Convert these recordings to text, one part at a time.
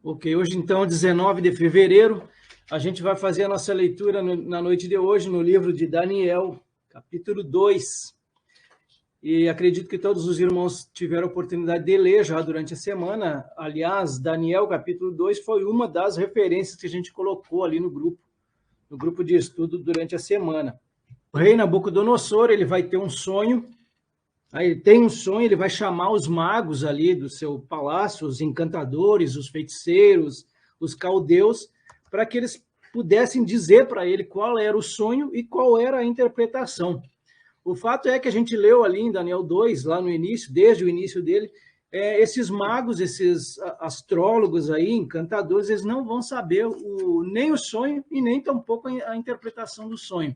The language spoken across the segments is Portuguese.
Ok, hoje então, 19 de fevereiro, a gente vai fazer a nossa leitura na noite de hoje no livro de Daniel, capítulo 2. E acredito que todos os irmãos tiveram a oportunidade de ler já durante a semana. Aliás, Daniel, capítulo 2, foi uma das referências que a gente colocou ali no grupo de estudo durante a semana. O rei Nabucodonosor, ele vai ter um sonho. Aí ele tem um sonho, ele vai chamar os magos ali do seu palácio, os encantadores, os feiticeiros, os caldeus, para que eles pudessem dizer para ele qual era o sonho e qual era a interpretação. O fato é que a gente leu ali em Daniel 2, lá no início, desde o início dele, esses magos, esses astrólogos aí, encantadores, eles não vão saber nem o sonho e nem tampouco a interpretação do sonho.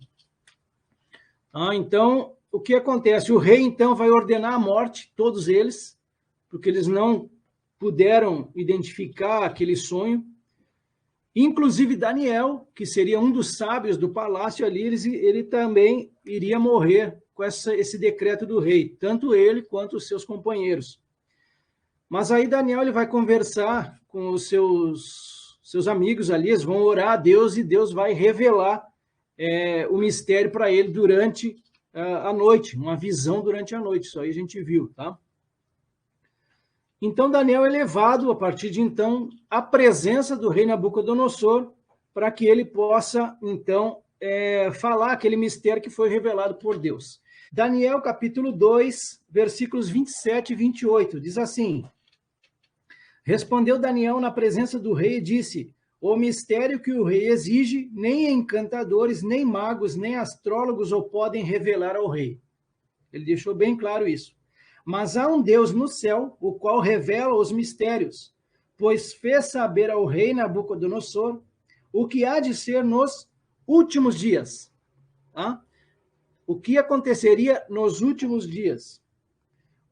Então, o que acontece? O rei, então, vai ordenar a morte, todos eles, porque eles não puderam identificar aquele sonho. Inclusive Daniel, que seria um dos sábios do palácio ali, ele também iria morrer com esse decreto do rei, tanto ele quanto os seus companheiros. Mas aí Daniel ele vai conversar com os seus amigos ali, eles vão orar a Deus e Deus vai revelar o mistério para ele durante a noite, uma visão durante a noite, isso aí a gente viu, tá? Então Daniel é levado, a partir de então, à presença do rei Nabucodonosor, para que ele possa, então, falar aquele mistério que foi revelado por Deus. Daniel, capítulo 2, versículos 27 e 28, diz assim: Respondeu Daniel na presença do rei e disse: O mistério que o rei exige, nem encantadores, nem magos, nem astrólogos o podem revelar ao rei. Ele deixou bem claro isso. Mas há um Deus no céu, o qual revela os mistérios, pois fez saber ao rei Nabucodonosor o que há de ser nos últimos dias. Tá? O que aconteceria nos últimos dias?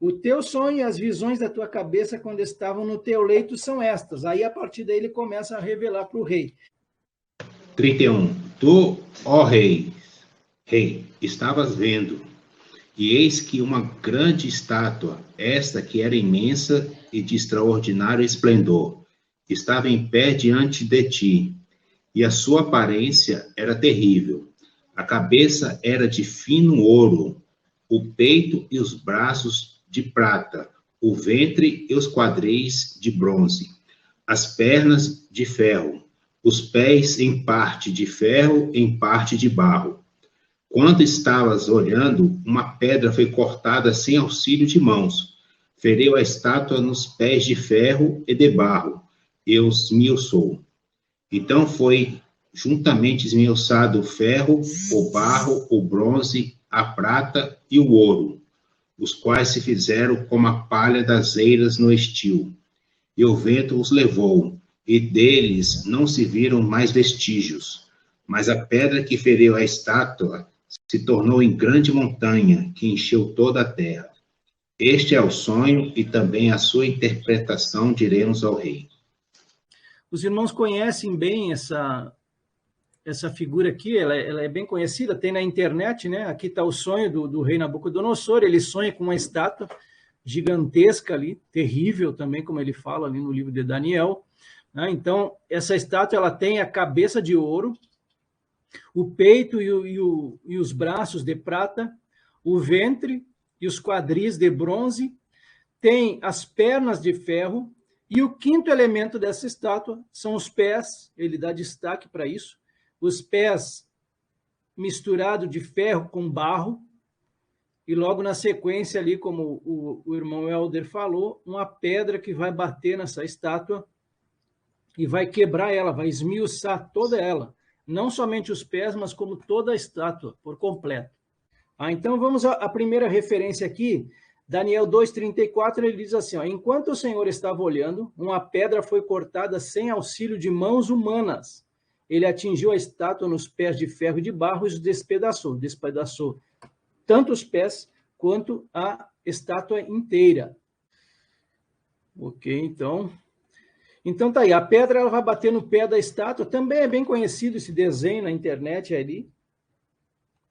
O teu sonho e as visões da tua cabeça quando estavam no teu leito são estas. Aí, a partir daí, ele começa a revelar para o rei. 31. Tu, ó rei, estavas vendo, e eis que uma grande estátua, esta que era imensa e de extraordinário esplendor, estava em pé diante de ti, e a sua aparência era terrível. A cabeça era de fino ouro, o peito e os braços de prata, o ventre e os quadris de bronze, as pernas de ferro, os pés em parte de ferro, em parte de barro. Quando estavas olhando, uma pedra foi cortada sem auxílio de mãos, feriu a estátua nos pés de ferro e de barro, e os esmiuçou. Então foi juntamente esmiuçado o ferro, o barro, o bronze, a prata e o ouro, os quais se fizeram como a palha das eiras no estio. E o vento os levou, e deles não se viram mais vestígios. Mas a pedra que feriu a estátua se tornou em grande montanha, que encheu toda a terra. Este é o sonho e também a sua interpretação, diremos ao rei. Os irmãos conhecem bem essa figura aqui, ela é bem conhecida, tem na internet, né? Aqui está o sonho do rei Nabucodonosor, ele sonha com uma estátua gigantesca ali, terrível também, como ele fala ali no livro de Daniel. Né? Então, essa estátua ela tem a cabeça de ouro, o peito e os braços de prata, o ventre e os quadris de bronze, tem as pernas de ferro, e o quinto elemento dessa estátua são os pés, ele dá destaque para isso, os pés misturados de ferro com barro, e logo na sequência ali, como o irmão Helder falou, uma pedra que vai bater nessa estátua e vai quebrar ela, vai esmiuçar toda ela, não somente os pés, mas como toda a estátua, por completo. Então vamos à primeira referência aqui, Daniel 2,34, ele diz assim, enquanto o Senhor estava olhando, uma pedra foi cortada sem auxílio de mãos humanas. Ele atingiu a estátua nos pés de ferro e de barro e os despedaçou tanto os pés quanto a estátua inteira. Ok, então tá aí, a pedra ela vai bater no pé da estátua, também é bem conhecido esse desenho na internet ali.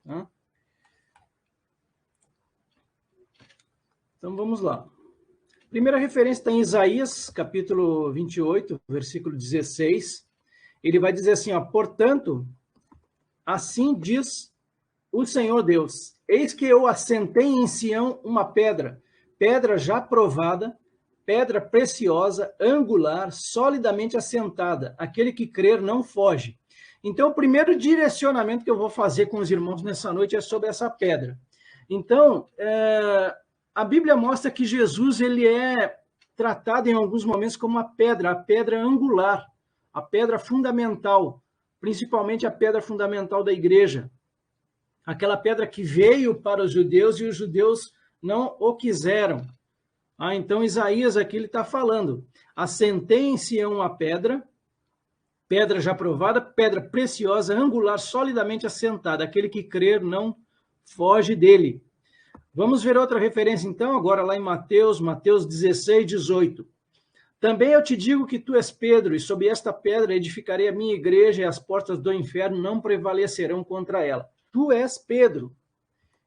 Tá? Então vamos lá. Primeira referência está em Isaías, capítulo 28, versículo 16. Ele vai dizer assim, ó, portanto, assim diz o Senhor Deus, eis que eu assentei em Sião uma pedra, pedra já provada, pedra preciosa, angular, solidamente assentada. Aquele que crer não foge. Então, o primeiro direcionamento que eu vou fazer com os irmãos nessa noite é sobre essa pedra. Então, a Bíblia mostra que Jesus ele é tratado em alguns momentos como a pedra angular, a pedra fundamental, principalmente a pedra fundamental da igreja. Aquela pedra que veio para os judeus e os judeus não o quiseram. Então, Isaías aqui ele está falando, assentei em Sião a pedra já provada, pedra preciosa, angular, solidamente assentada. Aquele que crer não foge dele. Vamos ver outra referência, então, agora lá em Mateus 16, 18. Também eu te digo que tu és Pedro, e sob esta pedra edificarei a minha igreja, e as portas do inferno não prevalecerão contra ela. Tu és Pedro.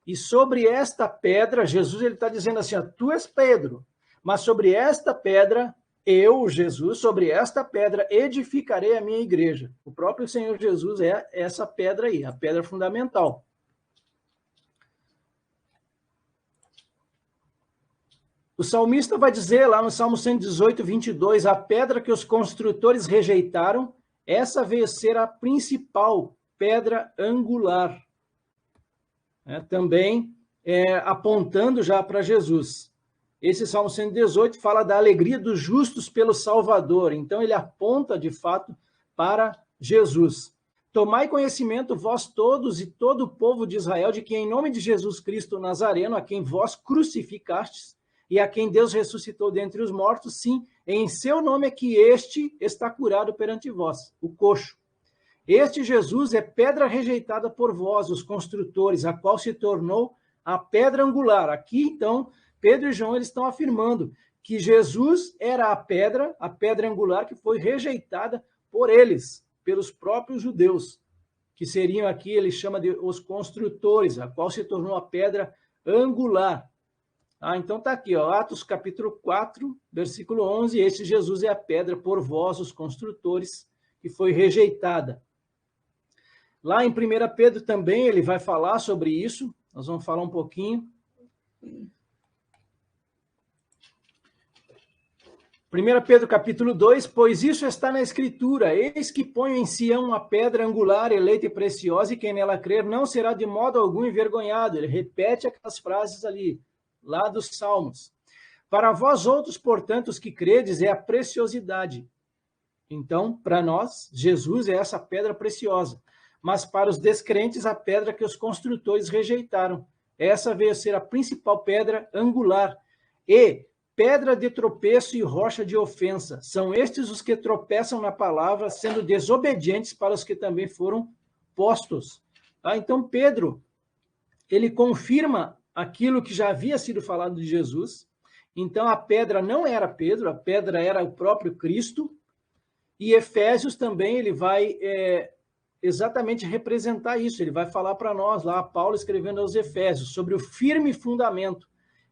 E sobre esta pedra, Jesus ele está dizendo assim, ó, tu és Pedro, mas sobre esta pedra, eu, Jesus, sobre esta pedra edificarei a minha igreja. O próprio Senhor Jesus é essa pedra aí, a pedra fundamental. O salmista vai dizer lá no Salmo 118, 22, a pedra que os construtores rejeitaram, essa veio ser a principal pedra angular. Também apontando já para Jesus. Esse Salmo 118 fala da alegria dos justos pelo Salvador. Então, ele aponta, de fato, para Jesus. Tomai conhecimento, vós todos e todo o povo de Israel, de que em nome de Jesus Cristo Nazareno, a quem vós crucificastes, e a quem Deus ressuscitou dentre os mortos, sim, em seu nome é que este está curado perante vós, o coxo. Este Jesus é pedra rejeitada por vós, os construtores, a qual se tornou a pedra angular. Aqui, então, Pedro e João eles estão afirmando que Jesus era a pedra angular que foi rejeitada por eles, pelos próprios judeus, que seriam aqui, ele chama de os construtores, a qual se tornou a pedra angular. Então está aqui, ó, Atos capítulo 4, versículo 11, este Jesus é a pedra por vós, os construtores, que foi rejeitada. Lá em 1 Pedro também ele vai falar sobre isso, nós vamos falar um pouquinho. 1 Pedro capítulo 2, pois isso está na Escritura, eis que ponho em Sião uma pedra angular, eleita e preciosa, e quem nela crer não será de modo algum envergonhado. Ele repete aquelas frases ali, lá dos Salmos. Para vós outros, portanto, os que credes, é a preciosidade. Então, para nós, Jesus é essa pedra preciosa. Mas para os descrentes, a pedra que os construtores rejeitaram. Essa veio a ser a principal pedra angular. E pedra de tropeço e rocha de ofensa. São estes os que tropeçam na palavra, sendo desobedientes para os que também foram postos. Então, Pedro, ele confirma aquilo que já havia sido falado de Jesus. Então, a pedra não era Pedro, a pedra era o próprio Cristo. E Efésios também, ele vai exatamente representar isso. Ele vai falar para nós, lá, Paulo escrevendo aos Efésios, sobre o firme fundamento.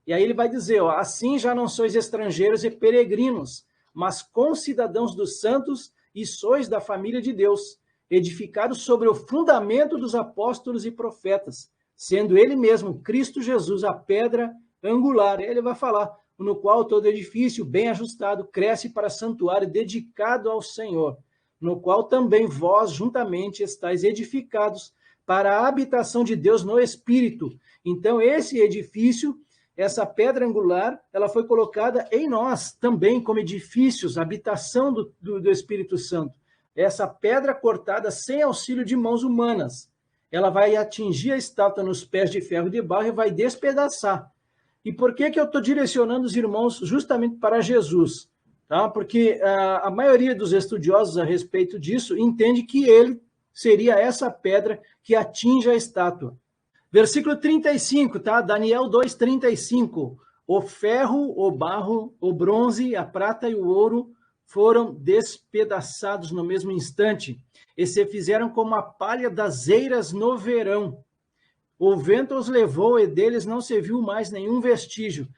E aí ele vai dizer, ó, assim já não sois estrangeiros e peregrinos, mas concidadãos dos santos e sois da família de Deus, edificados sobre o fundamento dos apóstolos e profetas, sendo ele mesmo, Cristo Jesus, a pedra angular. Ele vai falar, no qual todo edifício bem ajustado cresce para santuário dedicado ao Senhor, no qual também vós juntamente estáis edificados para a habitação de Deus no Espírito. Então, esse edifício, essa pedra angular, ela foi colocada em nós também como edifícios, habitação do Espírito Santo. Essa pedra cortada sem auxílio de mãos humanas, ela vai atingir a estátua nos pés de ferro de barro e vai despedaçar. E por que eu estou direcionando os irmãos justamente para Jesus? Tá? Porque a maioria dos estudiosos a respeito disso entende que ele seria essa pedra que atinge a estátua. Versículo 35, tá? Daniel 2:35. O ferro, o barro, o bronze, a prata e o ouro foram despedaçados no mesmo instante, e se fizeram como a palha das eiras no verão. O vento os levou, e deles não se viu mais nenhum vestígio.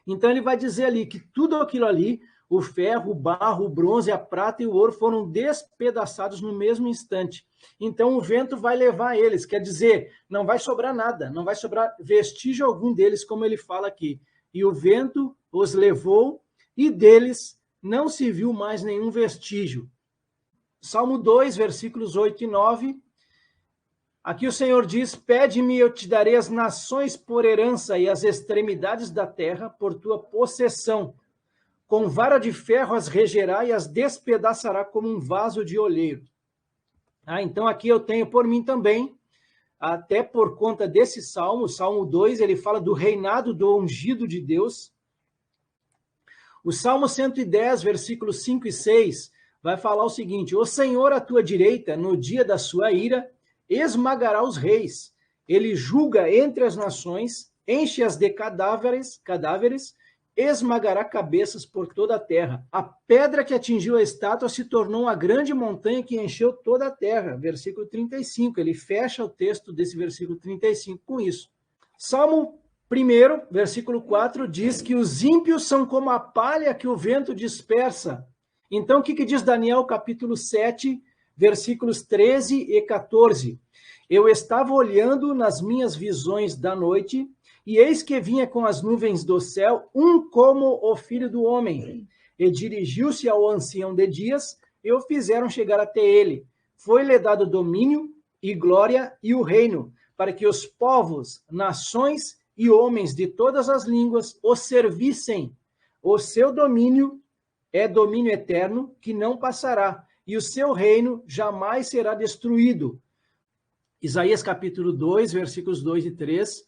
Então ele vai dizer ali que tudo aquilo ali, o ferro, o barro, o bronze, a prata e o ouro foram despedaçados no mesmo instante. Então o vento vai levar eles, quer dizer, não vai sobrar nada, não vai sobrar vestígio algum deles, como ele fala aqui. E o vento os levou, e deles não se viu mais nenhum vestígio. Salmo 2, versículos 8 e 9. Aqui o Senhor diz: pede-me, eu te darei as nações por herança e as extremidades da terra por tua possessão. Com vara de ferro as regerá e as despedaçará como um vaso de oleiro. Então aqui eu tenho por mim também, até por conta desse salmo, Salmo 2, ele fala do reinado do ungido de Deus. O Salmo 110, versículos 5 e 6, vai falar o seguinte: o Senhor à tua direita, no dia da sua ira, esmagará os reis. Ele julga entre as nações, enche-as de cadáveres, esmagará cabeças por toda a terra. A pedra que atingiu a estátua se tornou uma grande montanha que encheu toda a terra. Versículo 35, ele fecha o texto desse versículo 35 com isso. Salmo 1, versículo 4, diz que os ímpios são como a palha que o vento dispersa. Então, o que diz Daniel, capítulo 7, versículos 13 e 14? Eu estava olhando nas minhas visões da noite, e eis que vinha com as nuvens do céu, um como o filho do homem, e dirigiu-se ao ancião de dias, e o fizeram chegar até ele. Foi-lhe dado domínio e glória e o reino, para que os povos, nações e homens de todas as línguas o servissem. O seu domínio é domínio eterno, que não passará, e o seu reino jamais será destruído. Isaías capítulo 2, versículos 2 e 3.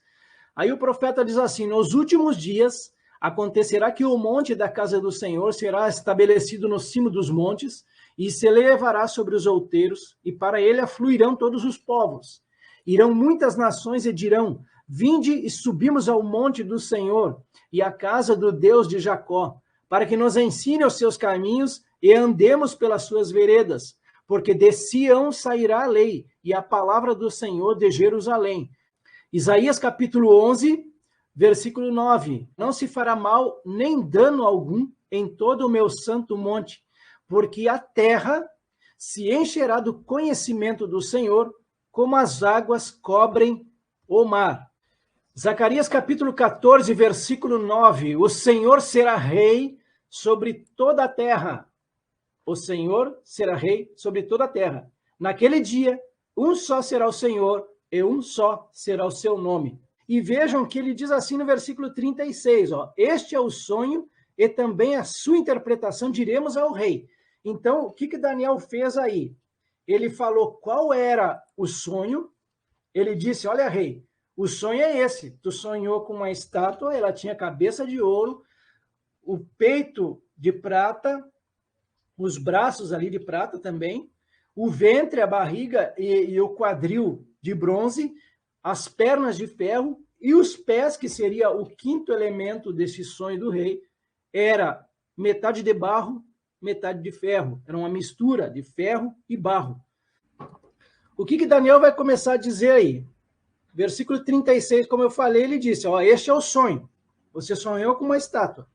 Aí o profeta diz assim: nos últimos dias acontecerá que o monte da casa do Senhor será estabelecido no cimo dos montes, e se elevará sobre os outeiros, e para ele afluirão todos os povos. Irão muitas nações e dirão: vinde e subimos ao monte do Senhor e à casa do Deus de Jacó, para que nos ensine os seus caminhos e andemos pelas suas veredas, porque de Sião sairá a lei e a palavra do Senhor de Jerusalém. Isaías capítulo 11, versículo 9. Não se fará mal nem dano algum em todo o meu santo monte, porque a terra se encherá do conhecimento do Senhor, como as águas cobrem o mar. Zacarias capítulo 14, versículo 9. O Senhor será rei sobre toda a terra. O Senhor será rei sobre toda a terra. Naquele dia, um só será o Senhor, e um só será o seu nome. E vejam que ele diz assim no versículo 36, este é o sonho e também a sua interpretação diremos ao rei. Então, o que Daniel fez aí? Ele falou qual era o sonho, ele disse, olha rei, o sonho é esse, tu sonhou com uma estátua, ela tinha cabeça de ouro, o peito de prata, os braços ali de prata também, o ventre, a barriga e o quadril de bronze, as pernas de ferro e os pés, que seria o quinto elemento desse sonho do rei, era metade de barro, metade de ferro. Era uma mistura de ferro e barro. O que Daniel vai começar a dizer aí? Versículo 36, como eu falei, ele disse, este é o sonho. Você sonhou com uma estátua.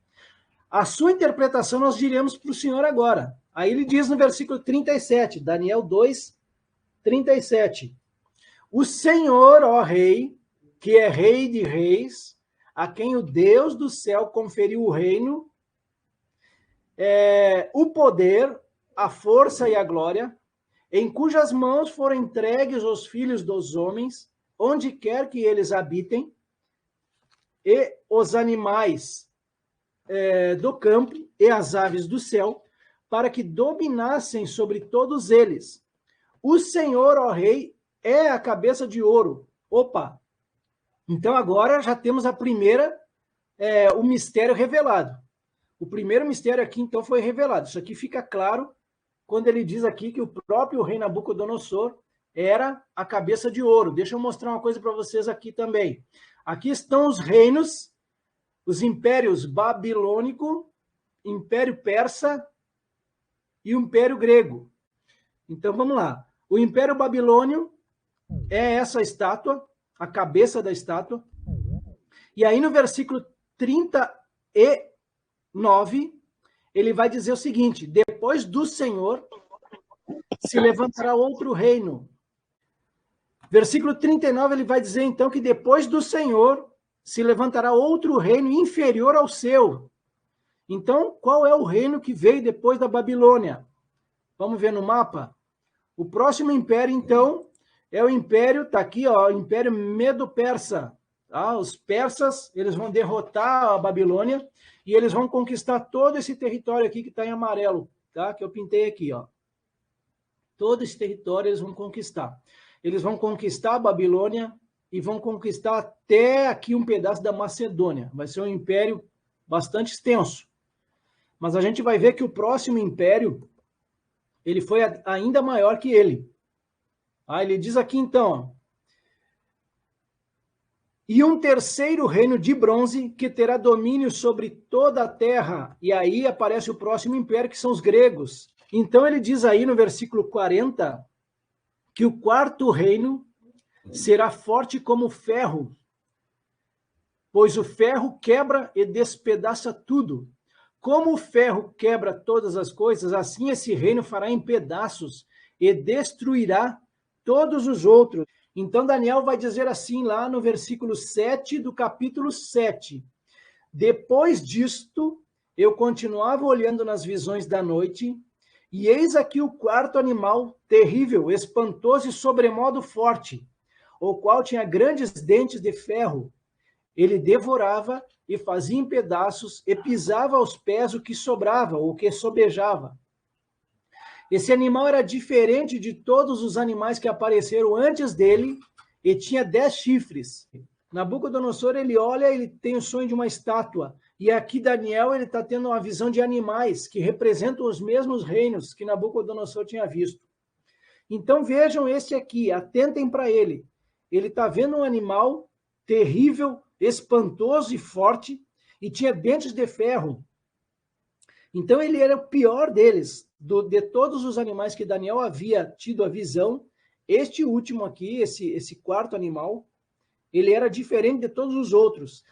A sua interpretação nós diremos para o Senhor agora. Aí ele diz no versículo 37, Daniel 2, 37. O Senhor, ó Rei, que é Rei de reis, a quem o Deus do céu conferiu o reino, o poder, a força e a glória, em cujas mãos foram entregues os filhos dos homens, onde quer que eles habitem, e os animais do campo e as aves do céu, para que dominassem sobre todos eles. O Senhor, ó Rei, é a cabeça de ouro. Opa! Então agora já temos a primeira, o mistério revelado. O primeiro mistério aqui, então, foi revelado. Isso aqui fica claro quando ele diz aqui que o próprio rei Nabucodonosor era a cabeça de ouro. Deixa eu mostrar uma coisa para vocês aqui também. Aqui estão os reinos, os impérios babilônico, império persa e o império grego. Então, vamos lá. O império babilônio é essa estátua, a cabeça da estátua. E aí no versículo 30 e 9, ele vai dizer o seguinte: depois do Senhor se levantará outro reino. Versículo 39, ele vai dizer então que depois do Senhor se levantará outro reino inferior ao seu. Então, qual é o reino que veio depois da Babilônia? Vamos ver no mapa? O próximo império, então, é o império, está aqui, ó, o Império Medo-Persa. Tá? Os persas, eles vão derrotar a Babilônia e eles vão conquistar todo esse território aqui que está em amarelo, tá? Que eu pintei aqui, ó. Todo esse território eles vão conquistar. Eles vão conquistar a Babilônia e vão conquistar até aqui um pedaço da Macedônia. Vai ser um império bastante extenso. Mas a gente vai ver que o próximo império, ele foi ainda maior que ele. Ele diz aqui então, ó, e um terceiro reino de bronze que terá domínio sobre toda a terra. E aí aparece o próximo império, que são os gregos. Então ele diz aí no versículo 40 que o quarto reino será forte como ferro, pois o ferro quebra e despedaça tudo. Como o ferro quebra todas as coisas, assim esse reino fará em pedaços e destruirá todos os outros. Então Daniel vai dizer assim lá no versículo 7 do capítulo 7. Depois disto, eu continuava olhando nas visões da noite, e eis aqui o quarto animal, terrível, espantoso e sobremodo forte, o qual tinha grandes dentes de ferro. Ele devorava e fazia em pedaços e pisava aos pés o que sobrava, o que sobejava. Esse animal era diferente de todos os animais que apareceram antes dele e tinha 10 chifres. Nabucodonosor, ele olha, ele tem o sonho de uma estátua. E aqui Daniel, ele está tendo uma visão de animais que representam os mesmos reinos que Nabucodonosor tinha visto. Então vejam esse aqui, atentem para ele. Ele está vendo um animal terrível, espantoso e forte, e tinha dentes de ferro. Então ele era o pior deles, de todos os animais que Daniel havia tido a visão. Este último aqui, esse quarto animal, ele era diferente de todos os outros.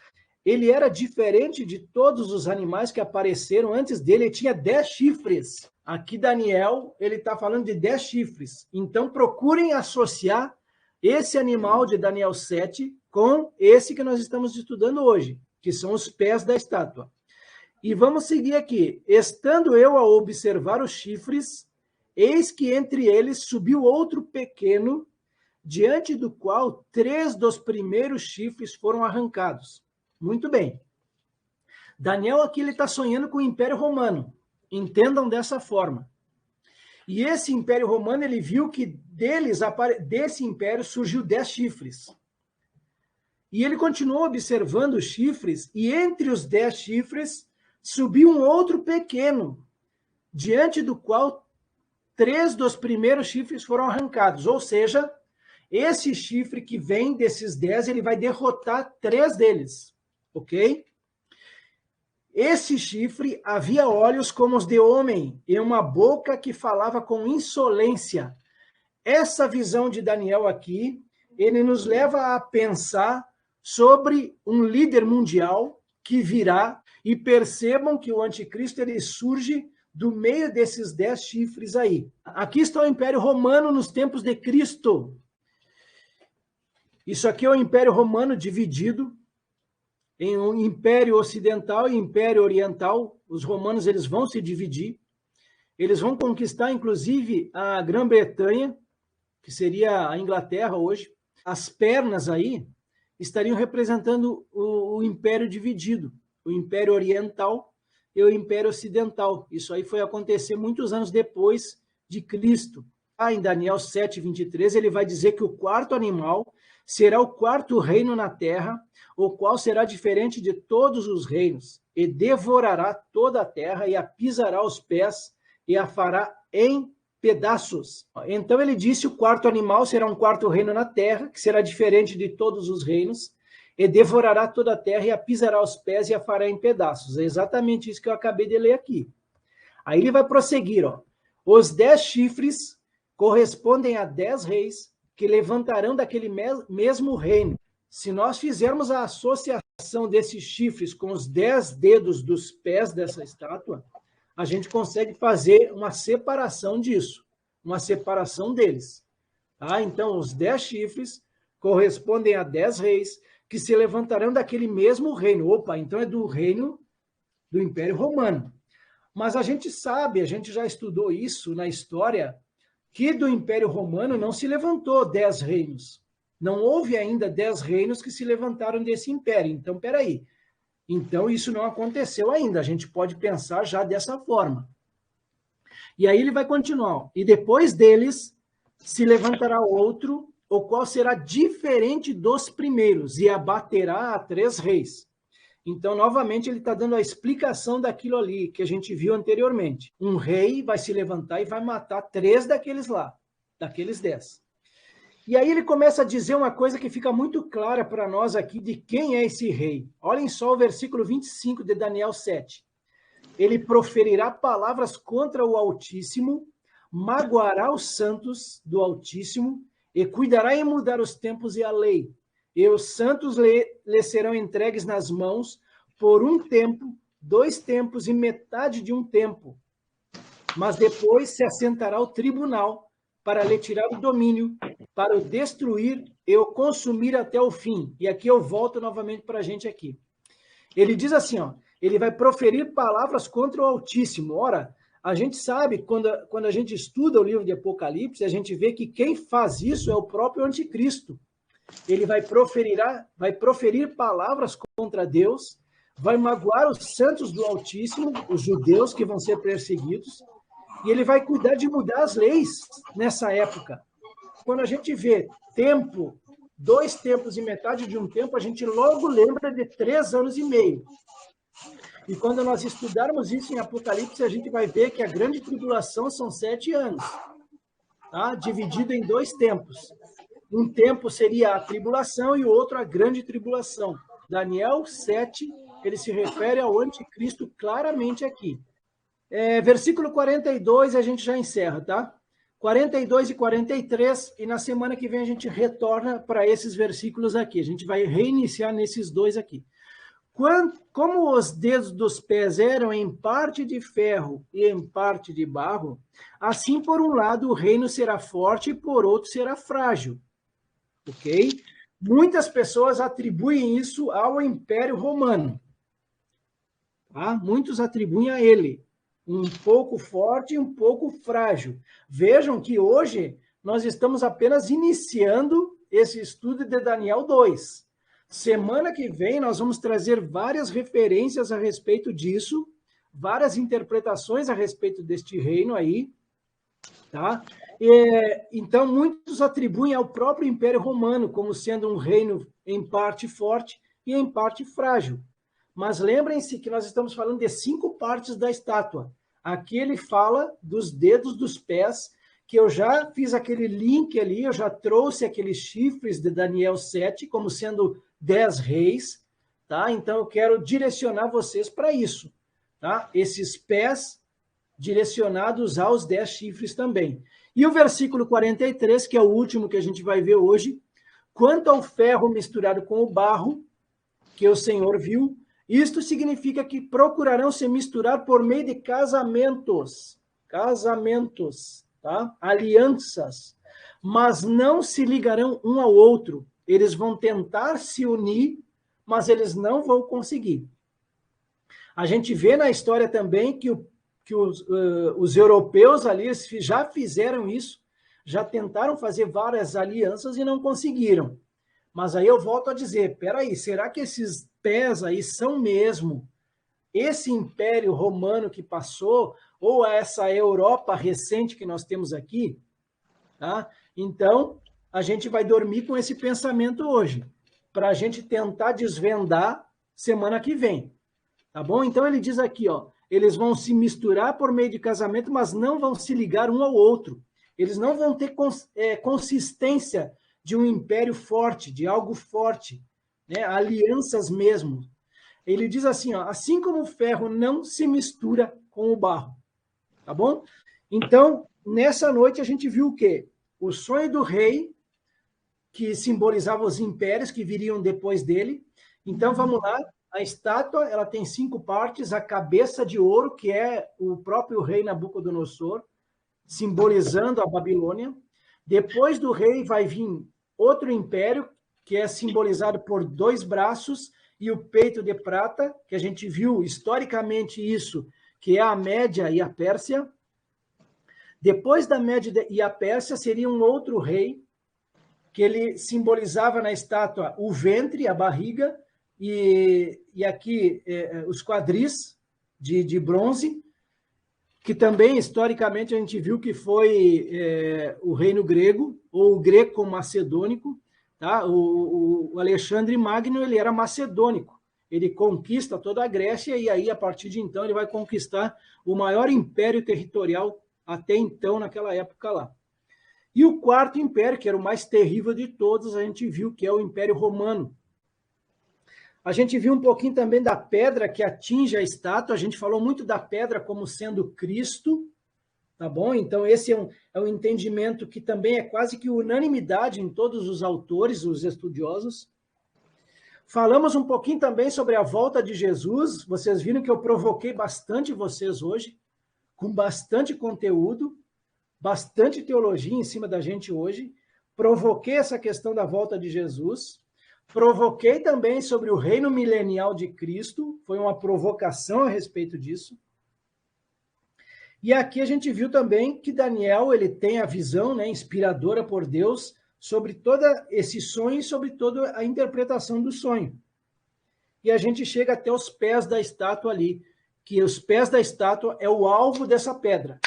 Ele era diferente de todos os animais que apareceram antes dele. Ele tinha 10 chifres. Aqui Daniel, ele está falando de 10 chifres. Então procurem associar esse animal de Daniel 7 com esse que nós estamos estudando hoje, que são os pés da estátua. E vamos seguir aqui. Estando eu a observar os chifres, eis que entre eles subiu outro pequeno, diante do qual 3 dos primeiros chifres foram arrancados. Muito bem. Daniel aqui ele está sonhando com o Império Romano. Entendam dessa forma. E esse Império Romano, ele viu que desse império surgiu 10 chifres. E ele continuou observando os chifres, e entre os 10 chifres subiu um outro pequeno, diante do qual 3 dos primeiros chifres foram arrancados. Ou seja, esse chifre que vem desses 10, ele vai derrotar 3 deles. Ok? Esse chifre havia olhos como os de homem e uma boca que falava com insolência. Essa visão de Daniel aqui, ele nos leva a pensar sobre um líder mundial que virá, e percebam que o anticristo ele surge do meio desses 10 chifres aí. Aqui está o Império Romano nos tempos de Cristo. Isso aqui é o Império Romano dividido em um Império Ocidental e Império Oriental. Os romanos eles vão se dividir. Eles vão conquistar, inclusive, a Grã-Bretanha, que seria a Inglaterra hoje. As pernas aí estariam representando o Império dividido, o Império Oriental e o Império Ocidental. Isso aí foi acontecer muitos anos depois de Cristo. Em Daniel 7, 23, ele vai dizer que o quarto animal será o quarto reino na terra, o qual será diferente de todos os reinos, e devorará toda a terra, e a pisará aos pés, e a fará em pedaços. Então ele disse: o quarto animal será um quarto reino na terra, que será diferente de todos os reinos, e devorará toda a terra, e a pisará aos pés, e a fará em pedaços. É exatamente isso que eu acabei de ler aqui. Aí ele vai prosseguir, ó. Os 10 chifres correspondem a 10 reis, que levantarão daquele mesmo reino. Se nós fizermos a associação desses chifres com os 10 dedos dos pés dessa estátua, a gente consegue fazer uma separação disso, uma separação deles. Tá? Então, os 10 chifres correspondem a 10 reis que se levantarão daquele mesmo reino. Opa, então é do reino do Império Romano. Mas a gente sabe, a gente já estudou isso na história, que do Império Romano não se levantou 10 reinos. Não houve ainda 10 reinos que se levantaram desse império. Então, peraí. Então, isso não aconteceu ainda. A gente pode pensar já dessa forma. E aí ele vai continuar. E depois deles se levantará outro, o qual será diferente dos primeiros, e abaterá a 3 reis. Então, novamente, ele está dando a explicação daquilo ali que a gente viu anteriormente. Um rei vai se levantar e vai matar 3 daqueles lá, daqueles 10. E aí ele começa a dizer uma coisa que fica muito clara para nós aqui de quem é esse rei. Olhem só o versículo 25 de Daniel 7. Ele proferirá palavras contra o Altíssimo, magoará os santos do Altíssimo, e cuidará em mudar os tempos e a lei. E os santos lhe serão entregues nas mãos por 1 tempo, 2 tempos e metade de 1 tempo. Mas depois se assentará o tribunal para lhe tirar o domínio, para o destruir e o consumir até o fim. E aqui eu volto novamente para a gente aqui. Ele diz assim, ó, ele vai proferir palavras contra o Altíssimo. Ora, a gente sabe, quando a gente estuda o livro de Apocalipse, a gente vê que quem faz isso é o próprio Anticristo. Ele vai proferir palavras contra Deus, vai magoar os santos do Altíssimo, os judeus que vão ser perseguidos, e ele vai cuidar de mudar as leis nessa época. Quando a gente vê tempo, 2 tempos e metade de 1 tempo, a gente logo lembra de 3 anos e meio. E quando nós estudarmos isso em Apocalipse, a gente vai ver que a grande tribulação são 7 anos, tá? Dividido em 2 tempos. Um tempo seria a tribulação e o outro a grande tribulação. Daniel 7, ele se refere ao anticristo claramente aqui. Versículo 42, a gente já encerra, tá? 42 e 43, e na semana que vem a gente retorna para esses versículos aqui. A gente vai reiniciar nesses 2 aqui. Como os dedos dos pés eram em parte de ferro e em parte de barro, assim por um lado o reino será forte e por outro será frágil. Ok? Muitas pessoas atribuem isso ao Império Romano. Tá? Muitos atribuem a ele. Um pouco forte e um pouco frágil. Vejam que hoje nós estamos apenas iniciando esse estudo de Daniel 2. Semana que vem nós vamos trazer várias referências a respeito disso, várias interpretações a respeito deste reino aí, tá? Então, muitos atribuem ao próprio Império Romano como sendo um reino em parte forte e em parte frágil. Mas lembrem-se que nós estamos falando de 5 partes da estátua. Aqui ele fala dos dedos dos pés, que eu já fiz aquele link ali, eu já trouxe aqueles chifres de Daniel 7 como sendo 10 reis, tá? Então eu quero direcionar vocês para isso, tá? Esses pés direcionados aos 10 chifres também. E o versículo 43, que é o último que a gente vai ver hoje, quanto ao ferro misturado com o barro, que o Senhor viu, isto significa que procurarão se misturar por meio de casamentos, tá? Alianças, mas não se ligarão um ao outro. Eles vão tentar se unir, mas eles não vão conseguir. A gente vê na história também que os europeus ali já fizeram isso, já tentaram fazer várias alianças e não conseguiram. Mas aí eu volto a dizer, peraí, será que esses pés aí são mesmo esse Império Romano que passou, ou essa Europa recente que nós temos aqui? Tá? Então, a gente vai dormir com esse pensamento hoje, para a gente tentar desvendar semana que vem. Tá bom? Então ele diz aqui, ó, eles vão se misturar por meio de casamento, mas não vão se ligar um ao outro. Eles não vão ter consistência de um império forte, de algo forte, né? Alianças mesmo. Ele diz assim, ó, assim como o ferro não se mistura com o barro. Tá bom? Então, nessa noite a gente viu o quê? O sonho do rei, que simbolizava os impérios que viriam depois dele, Então, vamos lá. A estátua, ela tem 5 partes. A cabeça de ouro, que é o próprio rei Nabucodonosor, simbolizando a Babilônia. Depois do rei vai vir outro império, que é simbolizado por 2 braços e o peito de prata, que a gente viu historicamente isso, que é a Média e a Pérsia. Depois da Média e a Pérsia seria um outro rei, que ele simbolizava na estátua o ventre, a barriga, e aqui os quadris de bronze, que também, historicamente, a gente viu que foi o reino grego, ou o greco-macedônico. Tá? O Alexandre Magno, ele era macedônico. Ele conquista toda a Grécia, e aí, a partir de então, ele vai conquistar o maior império territorial até então, naquela época lá. E o quarto império, que era o mais terrível de todos, a gente viu que é o Império Romano. A gente viu um pouquinho também da pedra que atinge a estátua. A gente falou muito da pedra como sendo Cristo, tá bom? Então, esse é um entendimento que também é quase que unanimidade em todos os autores, os estudiosos. Falamos um pouquinho também sobre a volta de Jesus. Vocês viram que eu provoquei bastante vocês hoje, com bastante conteúdo, bastante teologia em cima da gente hoje. Provoquei essa questão da volta de Jesus. Provoquei também sobre o reino milenial de Cristo, foi uma provocação a respeito disso. E aqui a gente viu também que Daniel, ele tem a visão, né, inspiradora por Deus sobre todo esse sonho e sobre toda a interpretação do sonho. E a gente chega até os pés da estátua ali, que os pés da estátua é o alvo dessa pedra.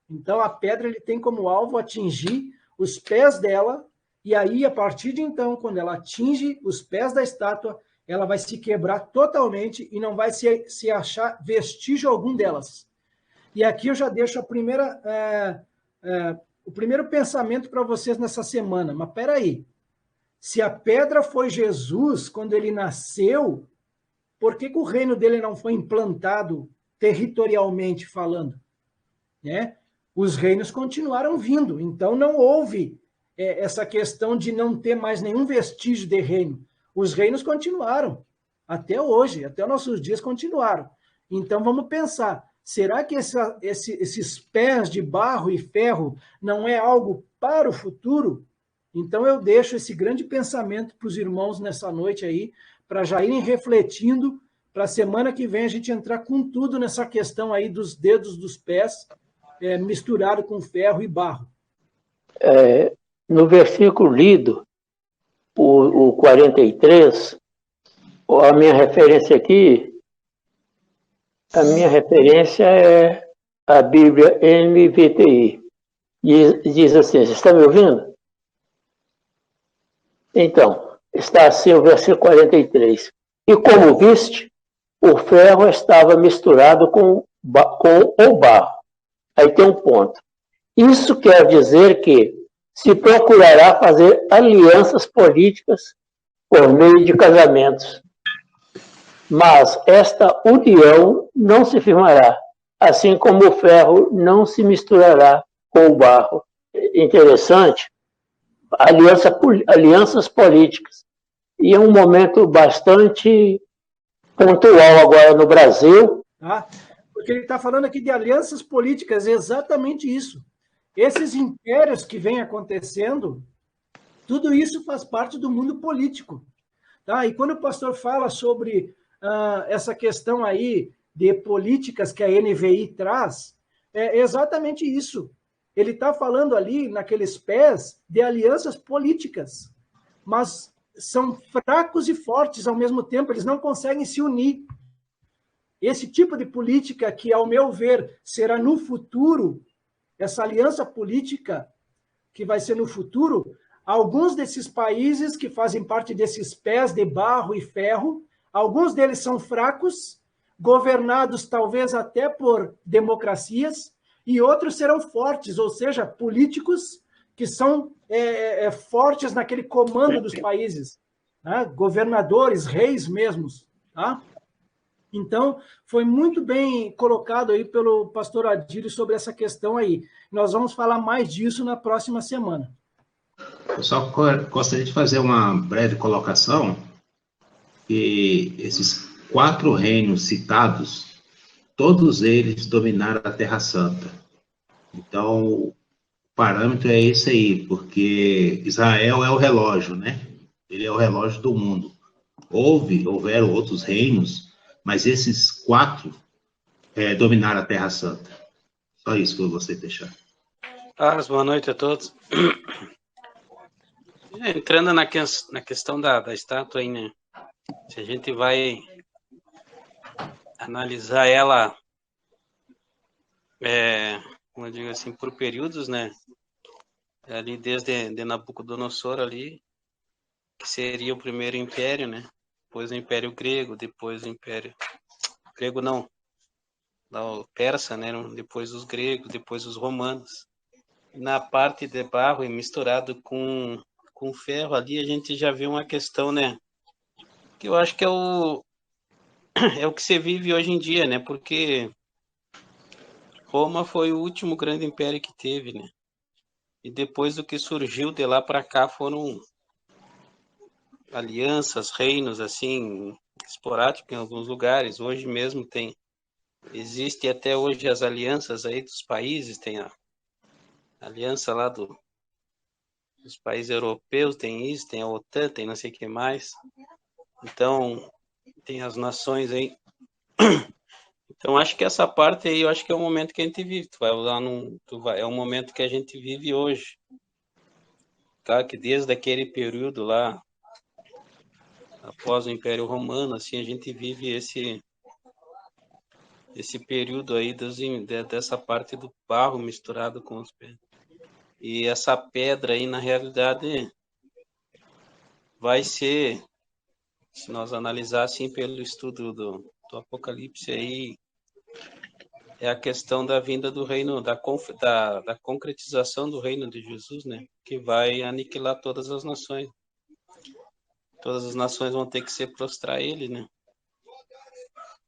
Então a pedra ele tem como alvo atingir os pés dela. E aí, a partir de então, quando ela atinge os pés da estátua, ela vai se quebrar totalmente e não vai se achar vestígio algum delas. E aqui eu já deixo o primeiro pensamento para vocês nessa semana. Mas espera aí, se a pedra foi Jesus quando ele nasceu, por que o reino dele não foi implantado territorialmente falando? Né? Os reinos continuaram vindo, então não houve essa questão de não ter mais nenhum vestígio de reino. Os reinos continuaram, até hoje, até os nossos dias continuaram. Então, vamos pensar, será que esses pés de barro e ferro não é algo para o futuro? Então, eu deixo esse grande pensamento para os irmãos nessa noite aí, para já irem refletindo, para a semana que vem a gente entrar com tudo nessa questão aí dos dedos dos pés, misturado com ferro e barro. No versículo lido, o 43, a minha referência aqui, é a Bíblia NVTI. Diz assim, você está me ouvindo? Então, está assim o versículo 43. E como viste, o ferro estava misturado com o barro. Aí tem um ponto. Isso quer dizer que se procurará fazer alianças políticas por meio de casamentos. Mas esta união não se firmará, assim como o ferro não se misturará com o barro. Interessante, alianças políticas. E é um momento bastante pontual agora no Brasil. Porque ele está falando aqui de alianças políticas, é exatamente isso. Esses impérios que vêm acontecendo, tudo isso faz parte do mundo político. Tá? E quando o pastor fala sobre essa questão aí de políticas que a NVI traz, é exatamente isso. Ele está falando ali, naqueles pés, de alianças políticas, mas são fracos e fortes ao mesmo tempo, eles não conseguem se unir. Esse tipo de política que, ao meu ver, será no futuro, essa aliança política que vai ser no futuro, alguns desses países que fazem parte desses pés de barro e ferro, alguns deles são fracos, governados talvez até por democracias, e outros serão fortes, ou seja, políticos que são fortes naquele comando dos países, né? Governadores, reis mesmos. Tá? Então, foi muito bem colocado aí pelo pastor Adílio sobre essa questão aí. Nós vamos falar mais disso na próxima semana. Eu só gostaria de fazer uma breve colocação. que esses 4 reinos citados, todos eles dominaram a Terra Santa. Então, o parâmetro é esse aí, porque Israel é o relógio, né? Ele é o relógio do mundo. Houveram outros reinos, mas esses 4 dominaram a Terra Santa. Só isso que eu gostei de deixar. Carlos, boa noite a todos. Entrando na questão da estátua aí, né? Se a gente vai analisar ela, como eu digo assim, por períodos, né? Ali desde Nabucodonosor ali, que seria o primeiro império, né? Depois o Império Grego, depois o Império... Grego não, o persa, né? Depois os gregos, depois os romanos. Na parte de barro e misturado com ferro ali, a gente já vê uma questão, né? Que eu acho que é o que se vive hoje em dia, né? Porque Roma foi o último grande império que teve, né? E depois do que surgiu de lá para cá foram alianças, reinos, assim, esporádicos em alguns lugares. Hoje mesmo existe até hoje as alianças aí dos países, tem a aliança lá dos países europeus, tem isso, tem a OTAN, tem não sei o que mais. Então, tem as nações aí. Então, acho que essa parte aí, eu acho que é o momento que a gente vive. É o momento que a gente vive hoje. Claro que desde aquele período lá, após o Império Romano, assim, a gente vive esse período aí dessa parte do barro misturado com os pés. E essa pedra aí, na realidade, vai ser, se nós analisar assim pelo estudo do Apocalipse aí, é a questão da vinda do reino, da concretização do reino de Jesus, né? Que vai aniquilar todas as nações. Todas as nações vão ter que se prostrar a ele, né?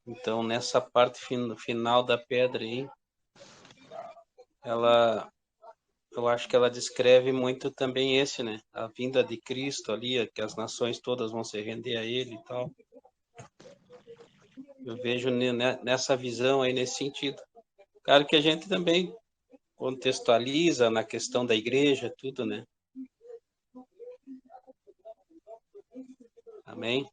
Então, nessa parte final da pedra aí, eu acho que ela descreve muito também né? A vinda de Cristo ali, que as nações todas vão se render a ele e tal. Eu vejo nessa visão aí, nesse sentido. Claro que a gente também contextualiza na questão da igreja, tudo, né? Amém?